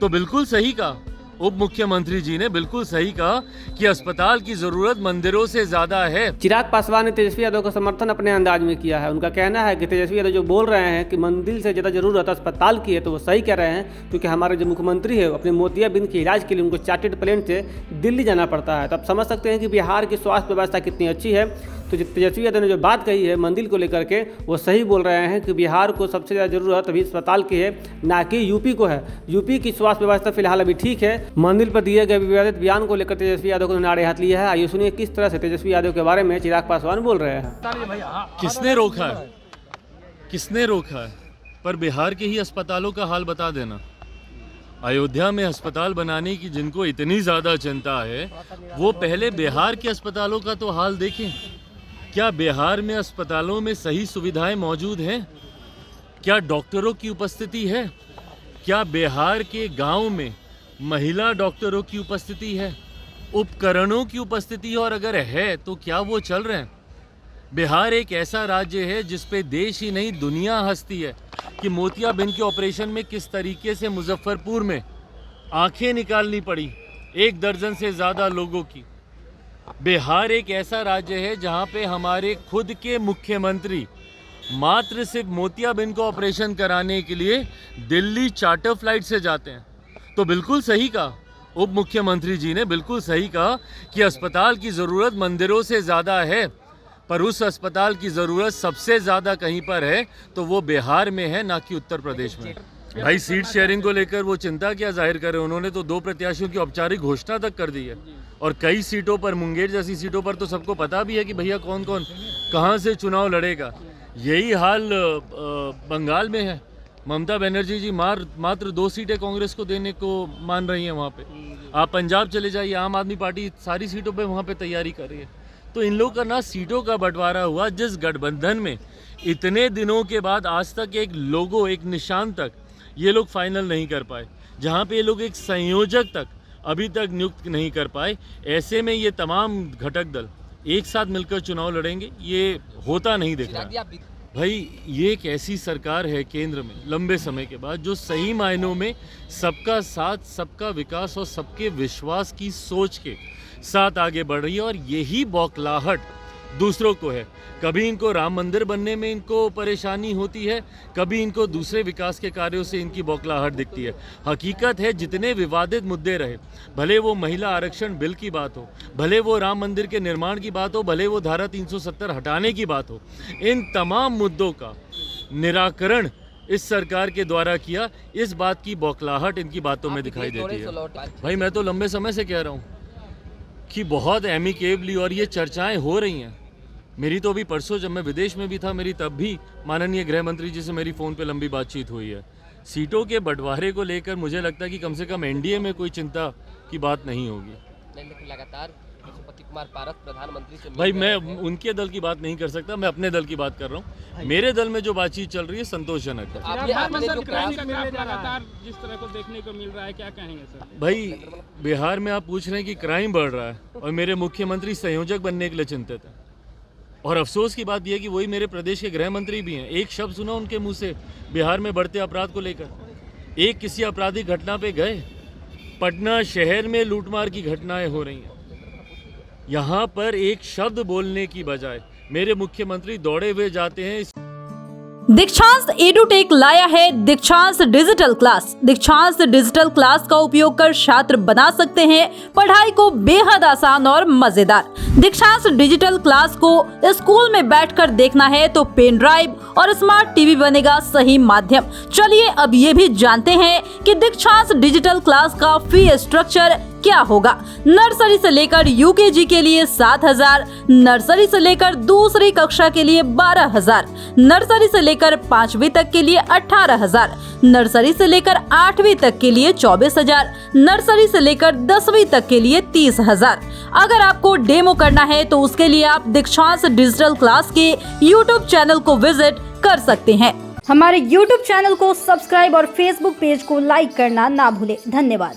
तो बिल्कुल सही कहा उप मुख्यमंत्री जी ने, बिल्कुल सही कहा कि अस्पताल की जरूरत मंदिरों से ज्यादा है। चिराग पासवान ने तेजस्वी यादव का समर्थन अपने अंदाज में किया है। उनका कहना है कि तेजस्वी यादव जो बोल रहे हैं कि मंदिर से ज़्यादा जरूरत अस्पताल की है, तो वो सही कह रहे हैं, क्योंकि हमारे जो मुख्यमंत्री है अपने मोतियाबिंद के इलाज के लिए उनको चार्टर्ड प्लेन से दिल्ली जाना पड़ता है। तो आप समझ सकते हैं कि बिहार की स्वास्थ्य व्यवस्था कितनी अच्छी है। तो तेजस्वी यादव ने जो बात कही है मंदिर को लेकर के, वो सही बोल रहे हैं कि बिहार को सबसे ज़्यादा ज़रूरत अभी अस्पताल की है, ना कि यूपी को है। यूपी की स्वास्थ्य व्यवस्था फिलहाल अभी ठीक है। मंदिर पर दिए गए विवादित बयान को लेकर तेजस्वी यादव को नारे हाथ लिया है। आइए सुनिए किस तरह से तेजस्वी यादव के बारे में चिराग पासवान बोल रहे हैं। किसने रोका है? किसने रोका है? पर बिहार के ही अस्पतालों का हाल बता देना। अयोध्या में अस्पताल बनाने की जिनको इतनी ज्यादा चिंता है, वो पहले बिहार के अस्पतालों का तो हाल देखें। क्या बिहार में अस्पतालों में सही सुविधाएं मौजूद हैं? क्या डॉक्टरों की उपस्थिति है? क्या बिहार के गांव में महिला डॉक्टरों की उपस्थिति है? उपकरणों की उपस्थिति है? और अगर है तो क्या वो चल रहे हैं? बिहार एक ऐसा राज्य है जिस पे देश ही नहीं दुनिया हंसती है कि मोतियाबिंद के ऑपरेशन में किस तरीके से मुजफ्फरपुर में आंखें निकालनी पड़ी 1 दर्जन से ज़्यादा लोगों की। बिहार एक ऐसा राज्य है जहां पे हमारे खुद के मुख्यमंत्री मात्र सिर्फ मोतियाबिंद को ऑपरेशन कराने के लिए दिल्ली चार्टर फ्लाइट से जाते हैं। तो बिल्कुल सही कहा उप मुख्यमंत्री जी ने, बिल्कुल सही कहा कि अस्पताल की ज़रूरत मंदिरों से ज़्यादा है, पर उस अस्पताल की ज़रूरत सबसे ज़्यादा कहीं पर है तो वो बिहार में है, ना कि उत्तर प्रदेश में। भाई सीट शेयरिंग को लेकर वो चिंता क्या जाहिर करें? उन्होंने तो 2 प्रत्याशियों की औपचारिक घोषणा तक कर दी है, और कई सीटों पर, मुंगेर जैसी सीटों पर तो सबको पता भी है कि भैया कौन कौन कहाँ से चुनाव लड़ेगा। यही हाल बंगाल में है। ममता बनर्जी जी मात्र 2 सीटें कांग्रेस को देने को मान रही हैं वहाँ पे। आप पंजाब चले जाइए, आम आदमी पार्टी सारी सीटों पे वहाँ पे तैयारी कर रही है। तो इन लोगों का ना सीटों का बंटवारा हुआ, जिस गठबंधन में इतने दिनों के बाद आज तक एक लोगो, एक निशान तक ये लोग फाइनल नहीं कर पाए, जहाँ पे ये लोग एक संयोजक तक अभी तक नियुक्त नहीं कर पाए। ऐसे में ये तमाम घटक दल एक साथ मिलकर चुनाव लड़ेंगे, ये होता नहीं दिख रहा। भाई ये एक ऐसी सरकार है केंद्र में लंबे समय के बाद जो सही मायनों में सबका साथ, सबका विकास और सबके विश्वास की सोच के साथ आगे बढ़ रही है। और यही बौखलाहट दूसरों को है। कभी इनको राम मंदिर बनने में इनको परेशानी होती है, कभी इनको दूसरे विकास के कार्यों से इनकी बौखलाहट दिखती है। हकीकत है जितने विवादित मुद्दे रहे, भले वो महिला आरक्षण बिल की बात हो, भले वो राम मंदिर के निर्माण की बात हो, भले वो धारा 370 हटाने की बात हो, इन तमाम मुद्दों का निराकरण इस सरकार के द्वारा किया। इस बात की बौखलाहट इनकी बातों में दिखाई देती है। भाई मैं तो लंबे समय से कह रहा हूँ कि बहुत एमिकेबली, और ये चर्चाएं हो रही हैं। मेरी तो अभी परसों जब मैं विदेश में भी था, मेरी तब भी माननीय गृह मंत्री जी से मेरी फ़ोन पे लंबी बातचीत हुई है। सीटों के बंटवारे को लेकर मुझे लगता है कि कम से कम एनडीए में कोई चिंता की बात नहीं होगी। लगातार पशुपति कुमार पारस प्रधानमंत्री से भाई मैं उनके दल की बात नहीं कर सकता, मैं अपने दल की बात कर रहा हूँ। मेरे दल में जो बातचीत चल रही है संतोषजनक है। लगातार जिस तरह को देखने को मिल रहा है, क्या कहेंगे सर? भाई बिहार में आप पूछ रहे हैं कि क्राइम बढ़ रहा है और मेरे मुख्यमंत्री संयोजक बनने के लिए चिंतित है। और अफसोस की बात यह है कि वही मेरे प्रदेश के गृह मंत्री भी हैं। एक शब्द सुना उनके मुंह से बिहार में बढ़ते अपराध को लेकर? एक किसी आपराधिक घटना पे गए? पटना शहर में लूटमार की घटनाएं हो रही हैं, यहाँ पर एक शब्द बोलने की बजाय मेरे मुख्यमंत्री दौड़े हुए जाते हैं। दीक्षांत एडुटेक लाया है दीक्षांत डिजिटल क्लास। दीक्षांत डिजिटल क्लास का उपयोग कर छात्र बना सकते हैं पढ़ाई को बेहद आसान और मजेदार। दीक्षांत डिजिटल क्लास को स्कूल में बैठकर देखना है तो पेन ड्राइव और स्मार्ट टीवी बनेगा सही माध्यम। चलिए अब ये भी जानते हैं कि दीक्षांत डिजिटल क्लास का फी स्ट्रक्चर क्या होगा। नर्सरी से लेकर यूकेजी के लिए 7,000, नर्सरी से लेकर दूसरी कक्षा के लिए 12,000, नर्सरी से लेकर 5वीं तक के लिए 18,000, नर्सरी से लेकर 8वीं तक के लिए 24,000, नर्सरी से लेकर 10वीं तक के लिए 30,000। अगर आपको डेमो करना है तो उसके लिए आप दीक्षांत डिजिटल क्लास के YouTube चैनल को विजिट कर सकते हैं। हमारे YouTube चैनल को सब्सक्राइब और Facebook पेज को लाइक करना ना भूलें। धन्यवाद।